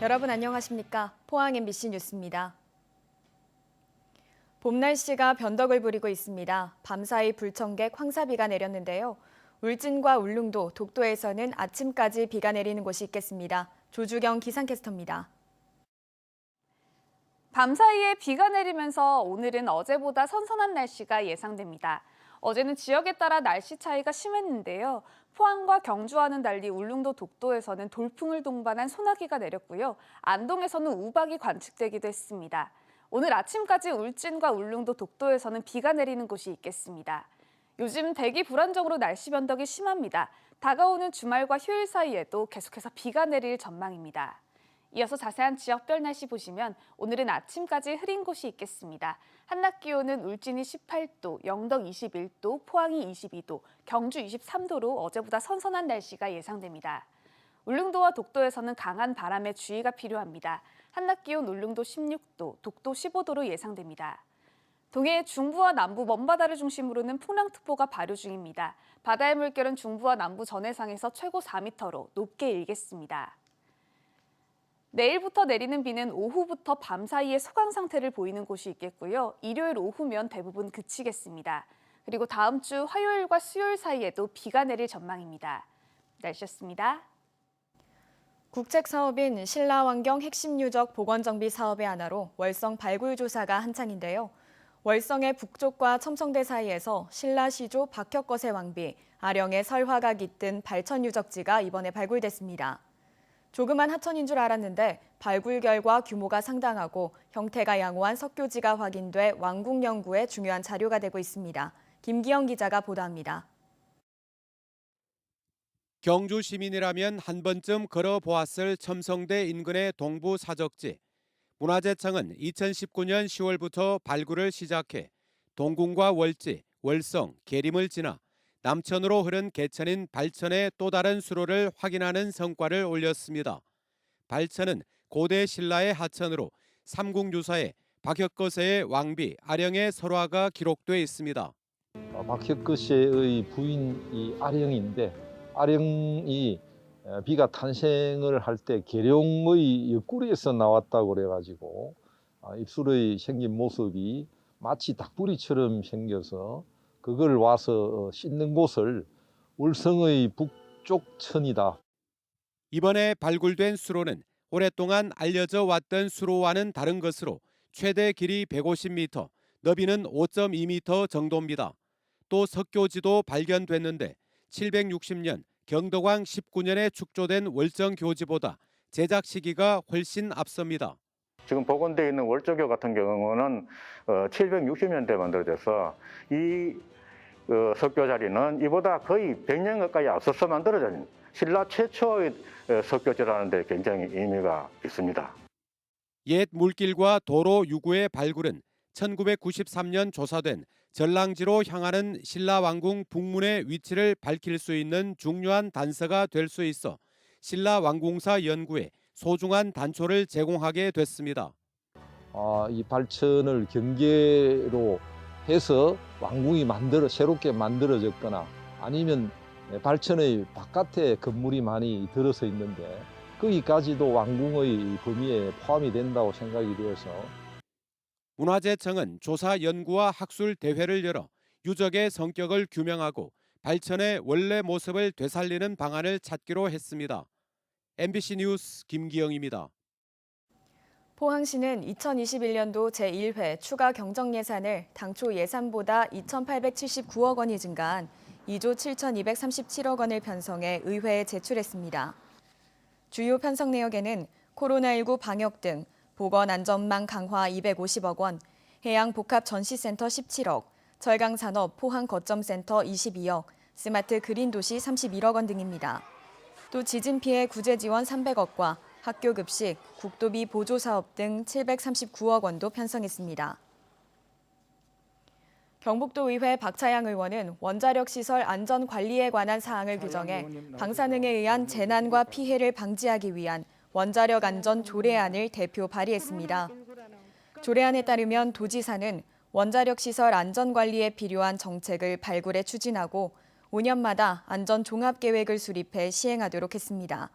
여러분 안녕하십니까? 포항 MBC 뉴스입니다. 봄 날씨가 변덕을 부리고 있습니다. 밤사이 불청객 황사비가 내렸는데요. 울진과 울릉도, 독도에서는 아침까지 비가 내리는 곳이 있겠습니다. 조주경 기상캐스터입니다. 밤사이에 비가 내리면서 오늘은 어제보다 선선한 날씨가 예상됩니다. 어제는 지역에 따라 날씨 차이가 심했는데요. 포항과 경주와는 달리 울릉도 독도에서는 돌풍을 동반한 소나기가 내렸고요. 안동에서는 우박이 관측되기도 했습니다. 오늘 아침까지 울진과 울릉도 독도에서는 비가 내리는 곳이 있겠습니다. 요즘 대기 불안정으로 날씨 변덕이 심합니다. 다가오는 주말과 휴일 사이에도 계속해서 비가 내릴 전망입니다. 이어서 자세한 지역별 날씨 보시면 오늘은 아침까지 흐린 곳이 있겠습니다. 한낮 기온은 울진이 18도, 영덕 21도, 포항이 22도, 경주 23도로 어제보다 선선한 날씨가 예상됩니다. 울릉도와 독도에서는 강한 바람에 주의가 필요합니다. 한낮 기온 울릉도 16도, 독도 15도로 예상됩니다. 동해 중부와 남부 먼바다를 중심으로는 풍랑특보가 발효 중입니다. 바다의 물결은 중부와 남부 전해상에서 최고 4m로 높게 일겠습니다. 내일부터 내리는 비는 오후부터 밤 사이에 소강 상태를 보이는 곳이 있겠고요. 일요일 오후면 대부분 그치겠습니다. 그리고 다음 주 화요일과 수요일 사이에도 비가 내릴 전망입니다. 날씨였습니다. 국책사업인 신라환경 핵심 유적 복원정비 사업의 하나로 월성 발굴 조사가 한창인데요. 월성의 북쪽과 첨성대 사이에서 신라시조 박혁거세 왕비, 아령의 설화가 깃든 발천 유적지가 이번에 발굴됐습니다. 조그만 하천인 줄 알았는데 발굴 결과 규모가 상당하고 형태가 양호한 석교지가 확인돼 왕국 연구에 중요한 자료가 되고 있습니다. 김기영 기자가 보도합니다. 경주 시민이라면 한 번쯤 걸어보았을 첨성대 인근의 동부 사적지. 문화재청은 2019년 10월부터 발굴을 시작해 동궁과 월지, 월성, 계림을 지나 남천으로 흐른 개천인 발천의 또 다른 수로를 확인하는 성과를 올렸습니다. 발천은 고대 신라의 하천으로 삼국유사에 박혁거세의 왕비 아령의 설화가 기록돼 있습니다. 박혁거세의 부인이 아령인데 아령이 비가 탄생을 할 때 계룡의 옆구리에서 나왔다고 그래가지고 입술의 생긴 모습이 마치 닭부리처럼 생겨서 그걸 와서 씻는 곳을 월성의 북쪽 천이다. 이번에 발굴된 수로는 오랫동안 알려져 왔던 수로와는 다른 것으로 최대 길이 150m, 너비는 5.2m 정도입니다. 또 석교지도 발견됐는데 760년 경덕왕 19년에 축조된 월정교지보다 제작 시기가 훨씬 앞섭니다. 지금 복원되어 있는 월조교 같은 경우는 760년대에 만들어져서 이 석교 자리는 이보다 거의 100년 가까이 앞서서 만들어진 신라 최초의 석교지라는 데 굉장히 의미가 있습니다. 옛 물길과 도로 유구의 발굴은 1993년 조사된 전랑지로 향하는 신라왕궁 북문의 위치를 밝힐 수 있는 중요한 단서가 될 수 있어 신라왕궁사 연구에 소중한 단초를 제공하게 됐습니다. 이 발천을 경계로 해서 왕궁이 새롭게 만들어졌거나 아니면 발천의 바깥에 건물이 많이 들어서 있는데 거기까지도 왕궁의 범위에 포함이 된다고 생각이 되어서 문화재청은 조사 연구와 학술 대회를 열어 유적의 성격을 규명하고 발천의 원래 모습을 되살리는 방안을 찾기로 했습니다. MBC 뉴스 김기영입니다. 포항시는 2021년도 제1회 추가 경정 예산을 당초 예산보다 2,879억 원이 증가한 2조 7,237억 원을 편성해 의회에 제출했습니다. 주요 편성 내역에는 코로나19 방역 등 보건안전망 강화 250억 원, 해양복합전시센터 17억, 철강산업 포항거점센터 22억, 스마트 그린도시 31억 원 등입니다. 또 지진피해 구제지원 300억과 학교급식, 국도비 보조사업 등 739억 원도 편성했습니다. 경북도의회 박차양 의원은 원자력시설 안전관리에 관한 사항을 규정해 방사능에 의한 재난과 피해를 방지하기 위한 원자력 안전 조례안을 대표 발의했습니다. 조례안에 따르면 도지사는 원자력시설 안전관리에 필요한 정책을 발굴해 추진하고 5년마다 안전종합계획을 수립해 시행하도록 했습니다.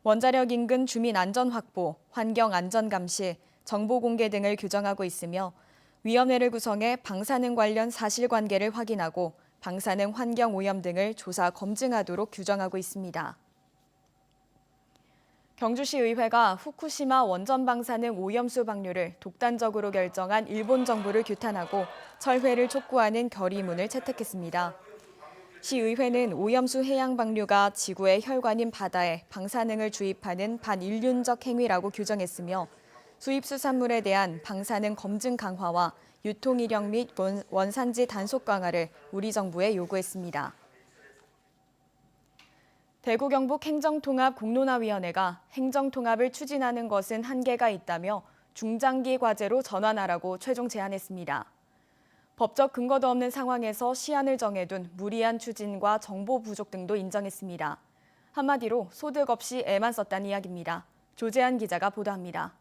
원자력 인근 주민 안전 확보, 환경 안전 감시, 정보 공개 등을 규정하고 있으며 위원회를 구성해 방사능 관련 사실관계를 확인하고 방사능 환경 오염 등을 조사 검증하도록 규정하고 있습니다. 경주시 의회가 후쿠시마 원전 방사능 오염수 방류를 독단적으로 결정한 일본 정부를 규탄하고 철회를 촉구하는 결의문을 채택했습니다. 시의회는 오염수 해양 방류가 지구의 혈관인 바다에 방사능을 주입하는 반인륜적 행위라고 규정했으며 수입 수산물에 대한 방사능 검증 강화와 유통 이력 및 원산지 단속 강화를 우리 정부에 요구했습니다. 대구 경북 행정통합공론화위원회가 행정통합을 추진하는 것은 한계가 있다며 중장기 과제로 전환하라고 최종 제안했습니다. 법적 근거도 없는 상황에서 시한을 정해둔 무리한 추진과 정보 부족 등도 인정했습니다. 한마디로 소득 없이 애만 썼다는 이야기입니다. 조재한 기자가 보도합니다.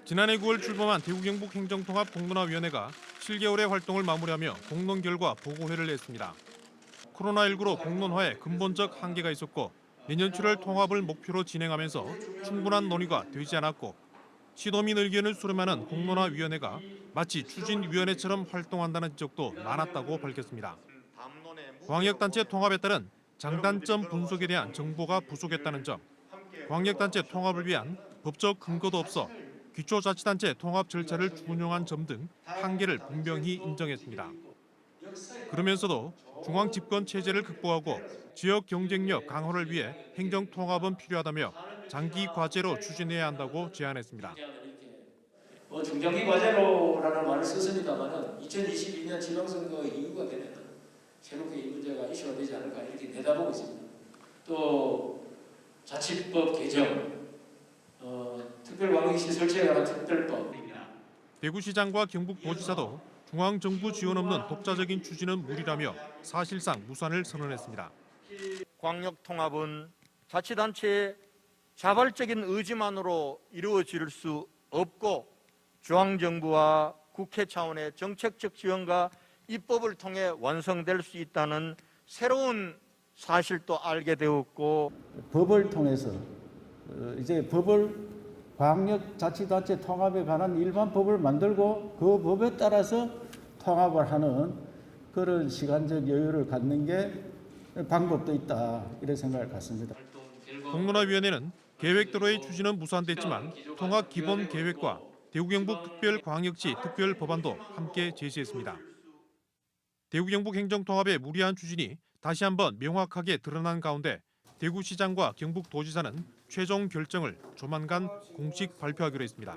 지난해 9월 출범한 대구 경북 행정통합공론화위원회가 7개월의 활동을 마무리하며 공론 결과 보고회를 냈습니다. 코로나19로 공론화에 근본적 한계가 있었고 내년 7월 통합을 목표로 진행하면서 충분한 논의가 되지 않았고 시도민 의견을 수렴하는 공론화위원회가 마치 추진위원회처럼 활동한다는 지적도 많았다고 밝혔습니다. 광역단체 통합에 따른 장단점 분석에 대한 정보가 부족했다는 점, 광역단체 통합을 위한 법적 근거도 없어 기초자치단체 통합 절차를 준용한 점 등 한계를 분명히 인정했습니다. 그러면서도 중앙 집권 체제를 극복하고 지역 경쟁력 강화를 위해 행정 통합은 필요하다며 장기 과제로 추진해야 한다고 제안했습니다. 중장기 과제로라는 말을 썼습니다만은 2022년 지방선거 이후가 되면 새롭게 이 문제가 이슈가 되지 않을까 이렇게 내다보고 있습니다. 또 자치법 개정, 특별광역시 설치에 관한 특별법. 대구시장과 경북도지사도 중앙정부 지원 없는 독자적인 추진은 무리라며 사실상 무산을 선언했습니다. 광역통합은 자치단체의 자발적인 의지만으로 이루어질 수 없고 중앙정부와 국회 차원의 정책적 지원과 입법을 통해 완성될 수 있다는 새로운 사실도 알게 되었고 법을 통해서 이제 법을 광역자치단체 통합에 관한 일반 법을 만들고 그 법에 따라서 통합을 하는 그런 시간적 여유를 갖는 게 방법도 있다 이런 생각을 갖습니다. 공론화위원회는 계획대로의 추진은 무산됐지만 통합 기본 계획과 대구 경북 특별광역시 특별법안도 함께 제시했습니다. 대구 경북 행정통합의 무리한 추진이 다시 한번 명확하게 드러난 가운데 대구시장과 경북도지사는 최종 결정을 조만간 공식 발표하기로 했습니다.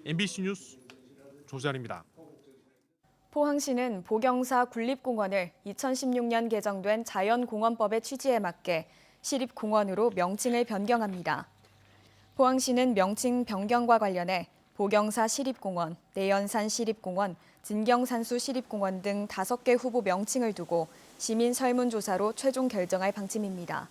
MBC 뉴스 조재환입니다. 포항시는 보경사 군립공원을 2016년 개정된 자연공원법의 취지에 맞게 시립공원으로 명칭을 변경합니다. 포항시는 명칭 변경과 관련해 보경사 시립공원, 내연산 시립공원, 진경산수 시립공원 등 5개 후보 명칭을 두고 시민 설문조사로 최종 결정할 방침입니다.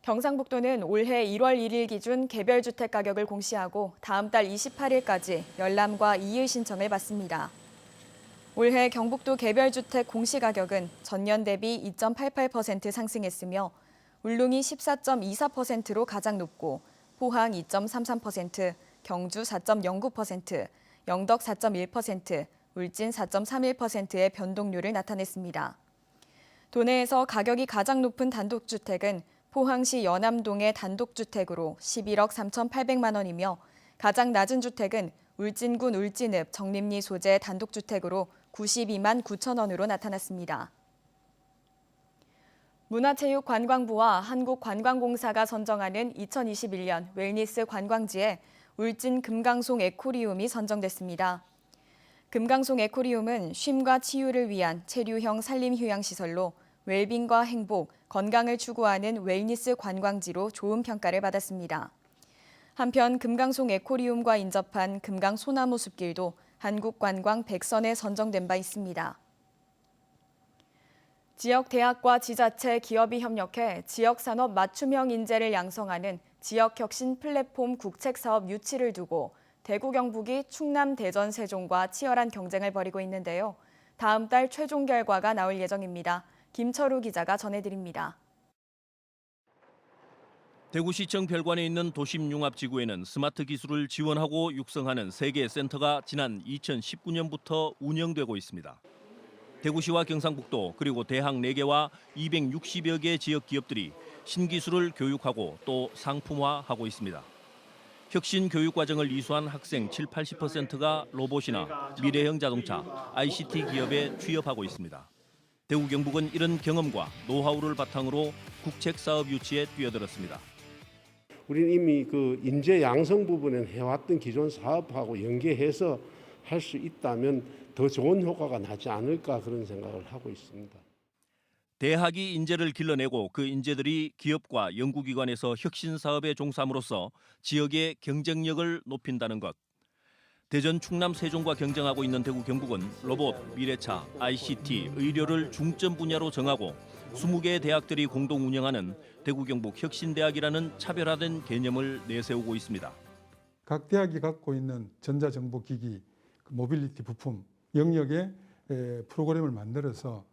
경상북도는 올해 1월 1일 기준 개별주택 가격을 공시하고 다음 달 28일까지 열람과 이의 신청을 받습니다. 올해 경북도 개별주택 공시가격은 전년 대비 2.88% 상승했으며 울릉이 14.24%로 가장 높고 포항 2.33%, 경주 4.09%, 영덕 4.1%, 울진 4.31%의 변동률을 나타냈습니다. 도내에서 가격이 가장 높은 단독주택은 포항시 연암동의 단독주택으로 11억 3,800만 원이며 가장 낮은 주택은 울진군 울진읍 정림리 소재 단독주택으로 92만 9천 원으로 나타났습니다. 문화체육관광부와 한국관광공사가 선정하는 2021년 웰니스 관광지에 울진 금강송 에코리움이 선정됐습니다. 금강송 에코리움은 쉼과 치유를 위한 체류형 산림휴양시설로 웰빙과 행복, 건강을 추구하는 웰니스 관광지로 좋은 평가를 받았습니다. 한편 금강송 에코리움과 인접한 금강 소나무 숲길도 한국관광 100선에 선정된 바 있습니다. 지역 대학과 지자체, 기업이 협력해 지역산업 맞춤형 인재를 양성하는 지역혁신 플랫폼 국책사업 유치를 두고 대구 경북이 충남 대전 세종과 치열한 경쟁을 벌이고 있는데요. 다음 달 최종 결과가 나올 예정입니다. 김철우 기자가 전해드립니다. 대구시청 별관에 있는 도심융합지구에는 스마트 기술을 지원하고 육성하는 3개의 센터가 지난 2019년부터 운영되고 있습니다. 대구시와 경상북도 그리고 대학 4개와 260여 개 지역 기업들이 신기술을 교육하고 또 상품화하고 있습니다. 혁신 교육 과정을 이수한 학생 70~80%가 로봇이나 미래형 자동차, ICT 기업에 취업하고 있습니다. 대구 경북은 이런 경험과 노하우를 바탕으로 국책 사업 유치에 뛰어들었습니다. 우리는 이미 그 인재 양성 부분은 해왔던 기존 사업하고 연계해서 할 수 있다면 더 좋은 효과가 나지 않을까 그런 생각을 하고 있습니다. 대학이 인재를 길러내고 그 인재들이 기업과 연구기관에서 혁신 사업에 종사함으로써 지역의 경쟁력을 높인다는 것. 대전, 충남, 세종과 경쟁하고 있는 대구 경북은 로봇, 미래차, ICT, 의료를 중점 분야로 정하고 20개의 대학들이 공동 운영하는 대구 경북 혁신대학이라는 차별화된 개념을 내세우고 있습니다. 각 대학이 갖고 있는 전자정보기기, 모빌리티 부품 영역에 프로그램을 만들어서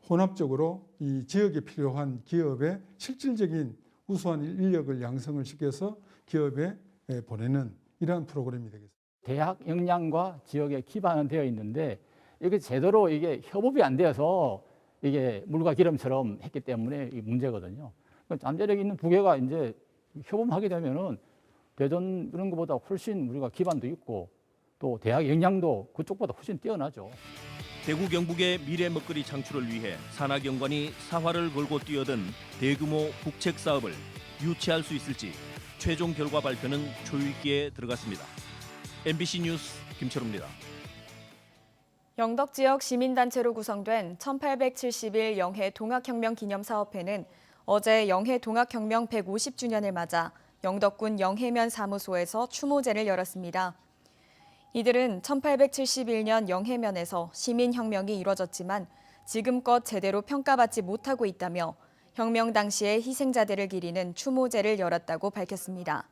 혼합적으로 이 지역에 필요한 기업의 실질적인 우수한 인력을 양성을 시켜서 기업에 보내는 이러한 프로그램이 되겠습니다. 대학 역량과 지역에 기반되어 있는데 이게 제대로 이게 협업이 안 되어서 이게 물과 기름처럼 했기 때문에 이 문제거든요. 잠재력이 있는 두 개가 이제 협업하게 되면은 대전 그런 것보다 훨씬 우리가 기반도 있고 또 대학 역량도 그쪽보다 훨씬 뛰어나죠. 대구 경북의 미래 먹거리 창출을 위해 산하경관이 사활을 걸고 뛰어든 대규모 국책 사업을 유치할 수 있을지 최종 결과 발표는 초읽기에 들어갔습니다. MBC 뉴스 김철우입니다. 영덕 지역 시민단체로 구성된 1871 영해 동학혁명 기념사업회는 어제 영해 동학혁명 150주년을 맞아 영덕군 영해면 사무소에서 추모제를 열었습니다. 이들은 1871년 영해면에서 시민혁명이 이뤄졌지만 지금껏 제대로 평가받지 못하고 있다며 혁명 당시의 희생자들을 기리는 추모제를 열었다고 밝혔습니다.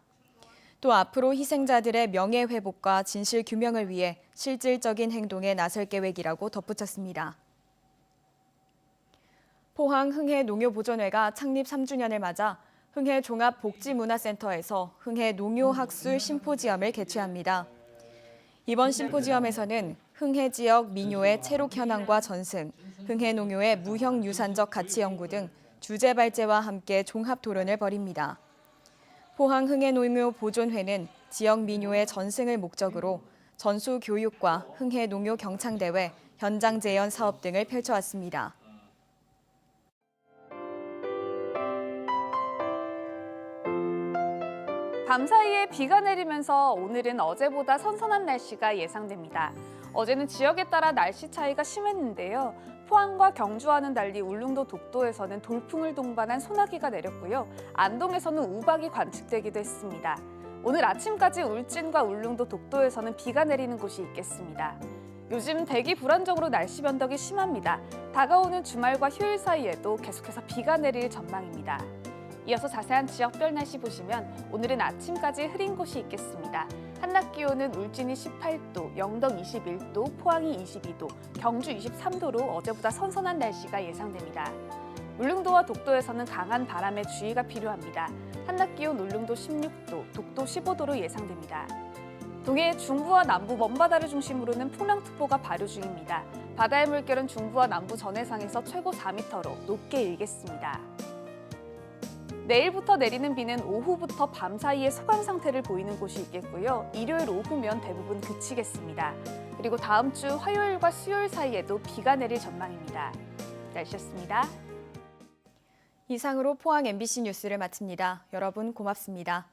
또 앞으로 희생자들의 명예회복과 진실규명을 위해 실질적인 행동에 나설 계획이라고 덧붙였습니다. 포항 흥해농요보존회가 창립 3주년을 맞아 흥해종합복지문화센터에서 흥해농요학술 심포지엄을 개최합니다. 이번 심포지엄에서는 흥해 지역 민요의 체록 현황과 전승, 흥해농요의 무형유산적 가치 연구 등 주제 발제와 함께 종합 토론을 벌입니다. 포항 흥해농요 보존회는 지역 민요의 전승을 목적으로 전수 교육과 흥해농요 경창대회, 현장 재현 사업 등을 펼쳐왔습니다. 밤사이에 비가 내리면서 오늘은 어제보다 선선한 날씨가 예상됩니다. 어제는 지역에 따라 날씨 차이가 심했는데요. 포항과 경주와는 달리 울릉도 독도에서는 돌풍을 동반한 소나기가 내렸고요. 안동에서는 우박이 관측되기도 했습니다. 오늘 아침까지 울진과 울릉도 독도에서는 비가 내리는 곳이 있겠습니다. 요즘 대기 불안정으로 날씨 변덕이 심합니다. 다가오는 주말과 휴일 사이에도 계속해서 비가 내릴 전망입니다. 이어서 자세한 지역별 날씨 보시면 오늘은 아침까지 흐린 곳이 있겠습니다. 한낮 기온은 울진이 18도, 영덕 21도, 포항이 22도, 경주 23도로 어제보다 선선한 날씨가 예상됩니다. 울릉도와 독도에서는 강한 바람에 주의가 필요합니다. 한낮 기온 울릉도 16도, 독도 15도로 예상됩니다. 동해 중부와 남부 먼바다를 중심으로는 풍랑특보가 발효 중입니다. 바다의 물결은 중부와 남부 전해상에서 최고 4m로 높게 일겠습니다. 내일부터 내리는 비는 오후부터 밤 사이에 소강 상태를 보이는 곳이 있겠고요. 일요일 오후면 대부분 그치겠습니다. 그리고 다음 주 화요일과 수요일 사이에도 비가 내릴 전망입니다. 날씨였습니다. 이상으로 포항 MBC 뉴스를 마칩니다. 여러분 고맙습니다.